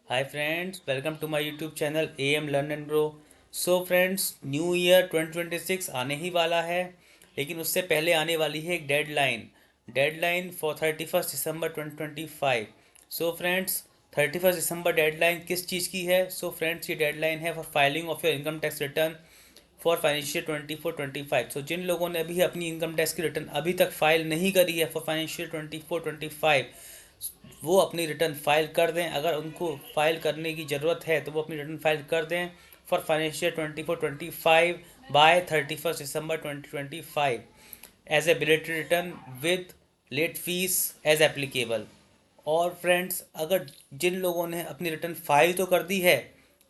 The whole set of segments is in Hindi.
Hi friends, welcome to my YouTube channel AM Learn and Grow. So friends, new year 2026 आने ही वाला है, लेकिन उससे पहले आने वाली है एक deadline for 31 December 2025. So friends, 31 December deadline किस चीज़ की है? सो फ्रेंड्स, ये डेडलाइन है for filing of your income tax return for financial 24-25. सो जिन लोगों ने अभी अपनी इनकम टैक्स की रिटर्न अभी तक फाइल नहीं करी है फॉर फाइनेंशियल 24-25, वो अपनी रिटर्न फाइल कर दें. अगर उनको फाइल करने की ज़रूरत है तो वो अपनी रिटर्न फाइल कर दें for financial 24-25 by 31 December 2025 as a belated return with late fee as applicable. और फ्रेंड्स, अगर जिन लोगों ने अपनी रिटर्न फाइल तो कर दी है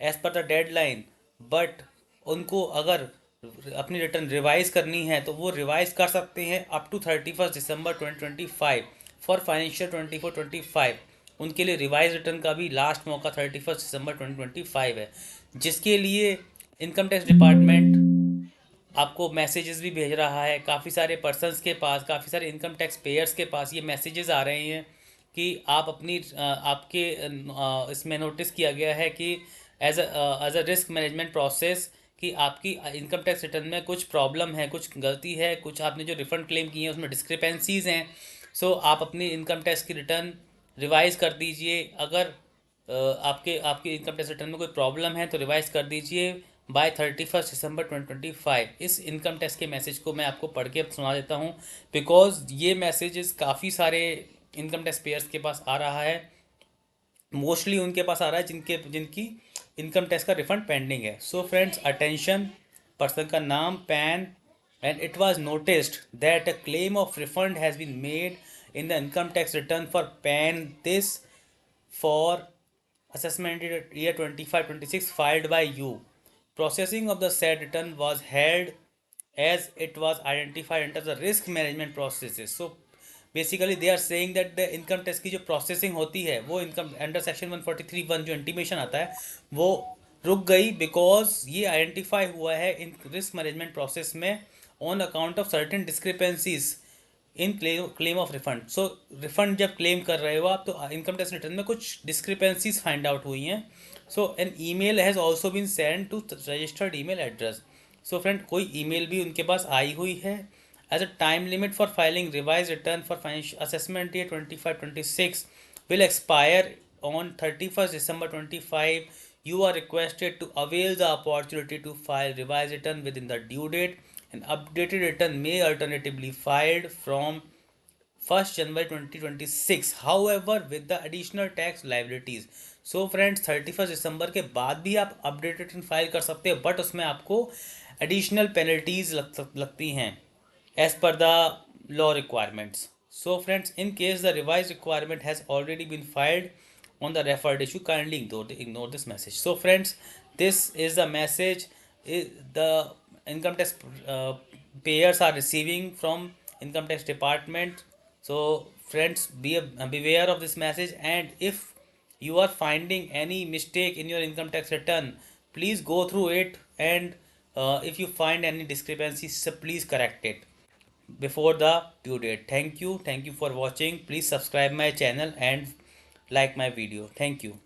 as per the deadline, but उनको अगर अपनी रिटर्न रिवाइज करनी है तो वो रिवाइज कर सकते हैं up to 31 December 2025 for financial 24-25. उनके लिए रिवाइज रिटर्न का भी लास्ट मौका 31 दिसंबर 2025 है, जिसके लिए इनकम टैक्स डिपार्टमेंट आपको मैसेजेस भी भेज रहा है. काफ़ी सारे पर्सन्स के पास, काफ़ी सारे इनकम टैक्स पेयर्स के पास ये मैसेजेस आ रहे हैं कि आप अपनी आपके इसमें नोटिस किया गया है कि as a risk management process कि आपकी इनकम टैक्स रिटर्न में कुछ प्रॉब्लम है, कुछ गलती है, कुछ आपने जो रिफंड क्लेम किए हैं उसमें डिस्क्रिपेंसीज हैं. सो आप अपनी इनकम टैक्स की रिटर्न रिवाइज कर दीजिए. अगर आपके आपके इनकम टैक्स रिटर्न में कोई प्रॉब्लम है तो रिवाइज कर दीजिए बाय 31 दिसंबर 2025. इस इनकम टैक्स के मैसेज को मैं आपको पढ़ के सुना देता हूँ, बिकॉज ये मैसेजेस काफ़ी सारे इनकम टैक्स पेयर्स के पास आ रहा है. मोस्टली उनके पास आ रहा है जिनकी इनकम टैक्स का रिफंड पेंडिंग है. सो फ्रेंड्स, अटेंशन, पर्सन का नाम, PAN, and it was noticed that a claim of refund has been made in the income tax return for PAN this for assessment year 25-26 filed by you. Processing of the said return was held as it was identified under the risk management processes. So basically they are saying that the income tax की जो processing होती है वो income under section 143(1) जो intimation आता है वो रुक गई, बिकॉज ये आइडेंटिफाई हुआ है इन रिस्क मैनेजमेंट प्रोसेस में on account of certain discrepancies in claim of refund. So refund जब क्लेम कर रहे हो आप तो इनकम टैक्स रिटर्न में कुछ डिस्क्रिपेंसीज फाइंड आउट हुई हैं. So an email has also been send to registered email address. So friend, कोई ईमेल भी उनके पास आई हुई है. As a time limit for filing revise return for financial assessment year 25-26 will expire on 31 December 2025. You are requested to avail the opportunity to file revised return within the due date. An updated return may alternatively filed from 1st January 2026, however with the additional tax liabilities. So friends, 31 दिसंबर के बाद भी आप अपडेटेड रिटर्न फाइल कर सकते हो, बट उसमें आपको एडिशनल पेनल्टीज लगती हैं as per the law requirements. So friends, in case the revised requirement has already been filed on the referred issue, kindly ignore this message. So friends, this is the message the income tax payers are receiving from income tax department. So friends, beware of this message, and if you are finding any mistake in your income tax return, please go through it, and if you find any discrepancies, so please correct it before the due date. Thank you for watching. Please subscribe my channel and like my video. Thank you.